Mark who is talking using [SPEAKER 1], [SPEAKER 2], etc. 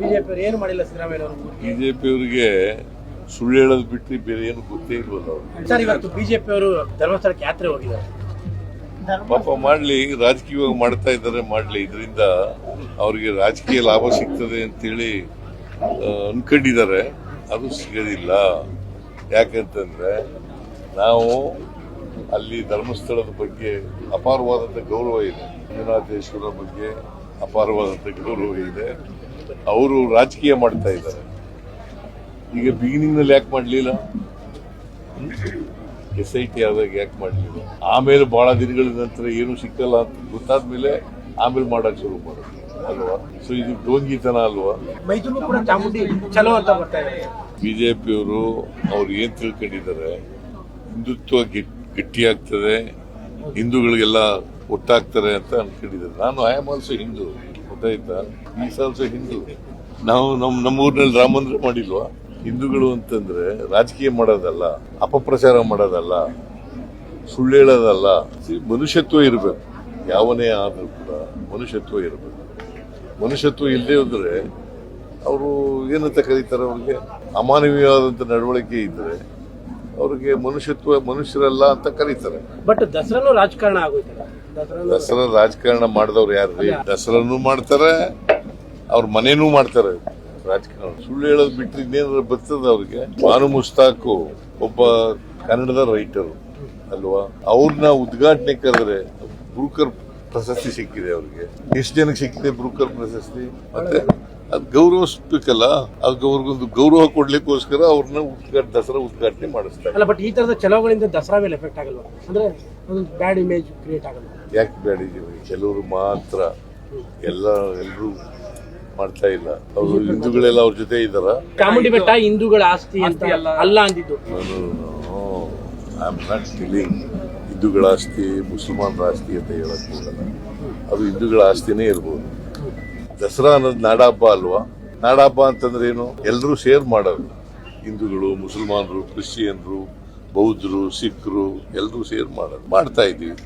[SPEAKER 1] BJP ಏನು ಮಾಡಿಲ್ಲ ಸಿದ್ದರಾಮಯ್ಯ ಅವರು.
[SPEAKER 2] ಬಿಜೆಪಿಯವರಿಗೆ ಸುಳ್ಳು ಹೇಳೋದು ಬಿಟ್ಟು ಬೇರೆ ಏನು ಗೊತ್ತೇ ಇಲ್ವಲ್ಲ ಅವರು.
[SPEAKER 1] ಸರ್, ಇವತ್ತು ಬಿಜೆಪಿ ಅವರು ಧರ್ಮಸ್ಥಳಕ್ಕೆ ಯಾತ್ರೆ ಹೋಗಿದ್ದಾರೆ.
[SPEAKER 2] ಪಾಪ ಮಾಡ್ಲಿ, ರಾಜಕೀಯವಾಗಿ ಮಾಡ್ತಾ ಇದ್ದಾರೆ, ಮಾಡ್ಲಿ. ಇದರಿಂದ ಅವ್ರಿಗೆ ರಾಜಕೀಯ ಲಾಭ ಸಿಗ್ತದೆ ಅಂತೇಳಿ ಅನ್ಕೊಂಡಿದ್ದಾರೆ. ಅದು ಸಿಗೋದಿಲ್ಲ. ಯಾಕಂತಂದ್ರೆ ನಾವು ಅಲ್ಲಿ ಧರ್ಮಸ್ಥಳದ ಬಗ್ಗೆ ಅಪಾರವಾದಂಥ ಗೌರವ ಇದೆ. ಮಂಜುನಾಥೇಶ್ವರ ಬಗ್ಗೆ ಅಪಾರವಾದಂಥ ಗೌರವ ಇದೆ. ಅವರು ರಾಜಕೀಯ ಮಾಡ್ತಾ ಇದ್ದಾರೆ. ಈಗ ಬಿಗಿನಿಂಗ್ ನಲ್ಲಿ ಯಾಕೆ ಮಾಡಲಿಲ್ಲ? SIT ಆದಾಗ ಯಾಕೆ ಮಾಡಲಿಲ್ಲ? ಆಮೇಲೆ ಬಹಳ ದಿನಗಳ ನಂತರ ಏನು ಸಿಕ್ಕಲ್ಲ ಅಂತ ಗೊತ್ತಾದ್ಮೇಲೆ ಆಮೇಲೆ ಮಾಡಕ್ ಶುರು ಮಾಡೋದು ಅಲ್ವಾ? ಸೊ ಇದು ಡೋಂಗಿತನ ಅಲ್ವಾ?
[SPEAKER 1] ಮೈಸೂರು ಕೂಡ ಚಾಮುಂಡಿ ಚಲೋ ಅಂತ ಬರ್ತಾ ಇದೆ.
[SPEAKER 2] ಬಿಜೆಪಿಯವರು ಅವ್ರು ಏನ್ ತಿಳ್ಕೊಂಡಿದ್ದಾರೆ, ಹಿಂದುತ್ವ ಗಟ್ಟಿಯಾಗ್ತದೆ, ಹಿಂದೂಗಳಿಗೆಲ್ಲ ಒಟ್ಟಾಗ್ತಾರೆ ಅಂತ ಅನ್ಕೊಂಡಿದ್ದಾರೆ. ನಾನು ಐ ಆಮ್ ಆಲ್ಸೋ ಹಿಂದೂ, ಗೊತ್ತಾಯ್ತಾ? Is also Hindu. ನಾವು ನಮ್ಮೂರಿನಲ್ಲಿ ರಾಮ ಮಂದಿರ ಮಾಡಿಲ್ವಾ? ಹಿಂದೂಗಳು ಅಂತಂದ್ರೆ ರಾಜಕೀಯ ಮಾಡೋದಲ್ಲ, ಅಪಪ್ರಚಾರ ಮಾಡೋದಲ್ಲ, ಸುಳ್ಳು ಹೇಳೋದಲ್ಲ. ಮನುಷ್ಯತ್ವ ಇರಬೇಕು. ಯಾವನೇ ಆದ್ರೂ ಕೂಡ ಮನುಷ್ಯತ್ವ ಇರಬೇಕು. ಮನುಷ್ಯತ್ವ ಇಲ್ಲದೆ ಹೋದ್ರೆ ಅವರು ಏನಂತ ಕರೀತಾರೆ, ಅವ್ರಿಗೆ ಅಮಾನವೀಯವಾದಂತ ನಡವಳಿಕೆ ಇದ್ರೆ ಅವ್ರಿಗೆ ಮನುಷ್ಯರಲ್ಲ ಅಂತ ಕರೀತಾರೆ.
[SPEAKER 1] ಬಟ್ ದಸರಾನು ರಾಜಕಾರಣ ಆಗೋಯ್ತಲ್ಲ.
[SPEAKER 2] ದಸರಾ ರಾಜಕಾರಣ ಮಾಡಿದವ್ರು ಯಾರ್ರಿ? ದಸರಾನು ಮಾಡ್ತಾರೆ, ಅವ್ರ ಮನೇನೂ ಮಾಡ್ತಾರೆ ರಾಜಕಾರಣ. ಸುಳ್ಳು ಹೇಳೋದು ಬಿಟ್ಟರೆ ಇನ್ನೇನಾದ್ರು ಬರ್ತದ ಅವ್ರಿಗೆ? ಬಾನು ಮುಸ್ತಾಕು ಒಬ್ಬ ಕನ್ನಡದ ರೈಟರು ಅಲ್ವಾ? ಅವ್ರನ್ನ ಉದ್ಘಾಟನೆ ಕರೆದ್ರೆ ಬ್ರೂಕರ್ ಪ್ರಶಸ್ತಿ ಸಿಕ್ಕಿದೆ ಅವ್ರಿಗೆ. ಎಷ್ಟು ಜನಕ್ಕೆ ಸಿಕ್ಕಿದೆ ಬ್ರೂಕರ್ ಪ್ರಶಸ್ತಿ? ಮತ್ತೆ ಅದು ಗೌರವಿಸ್ಬೇಕಲ್ಲ. ಅವ್ರಿಗೊಂದು ಗೌರವ ಕೊಡ್ಲಿಕ್ಕೋಸ್ಕರ ಅವ್ರನ್ನ ದಸರಾ ಉದ್ಘಾಟನೆ ಮಾಡಿಸ್ತಾರೆ.
[SPEAKER 1] ಅಲ್ಲ, ಬಟ್ ಈ ತರದ ಚಲೋಗಳಿಂದ ದಸರಾ ಮೇಲೆ ಎಫೆಕ್ಟ್ ಆಗಲ್ವಾ? ಅಂದ್ರೆ ಒಂದು ಬ್ಯಾಡ್ ಇಮೇಜ್ ಕ್ರಿಯೇಟ್ ಆಗಲ್ಲ.
[SPEAKER 2] ಯಾಕೆ ಬ್ಯಾಡ್ ಇಮೇಜ್? ಕೆಲವರು ಮಾತ್ರ, ಎಲ್ಲರೂ ಮಾಡ್ತಾ ಇಲ್ಲ. ಅವರು ಹಿಂದೂಗಳೆಲ್ಲ ಅವ್ರ ಜೊತೆ ಇದ್ದಾರ.
[SPEAKER 1] ಚಾಮುಂಡಿ ಬೆಟ್ಟ ಹಿಂದೂಗಳ ಆಸ್ತಿ ಅಂತ ಅಲ್ಲ ಅಂದಿದ್ದು.
[SPEAKER 2] ಐ ಆಮ್ ನಾಟ್ ಟೆಲ್ಲಿಂಗ್ ಹಿಂದೂಗಳ ಆಸ್ತಿ ಮುಸಲ್ಮಾನರ ಆಸ್ತಿ ಅಂತ ಹೇಳಕ್ ಹೋಗಲ್ಲ. ಅದು ಹಿಂದೂಗಳ ಆಸ್ತಿನೇ ಇರ್ಬೋದು. ದಸರಾ ಅನ್ನೋದು ನಾಡಹಬ್ಬ ಅಲ್ವಾ? ನಾಡಹಬ್ಬ ಅಂತಂದ್ರೆ ಏನು? ಎಲ್ಲರೂ ಶೇರ್ ಮಾಡೋದು. ಹಿಂದೂಗಳು, ಮುಸಲ್ಮಾನರು, ಕ್ರಿಶ್ಚಿಯನ್ರು, ಬೌದ್ಧರು, ಸಿಖ್ರು ಎಲ್ಲರೂ ಶೇರ್ ಮಾಡೋದು. ಮಾಡ್ತಾ ಇದ್ದೀವಿ.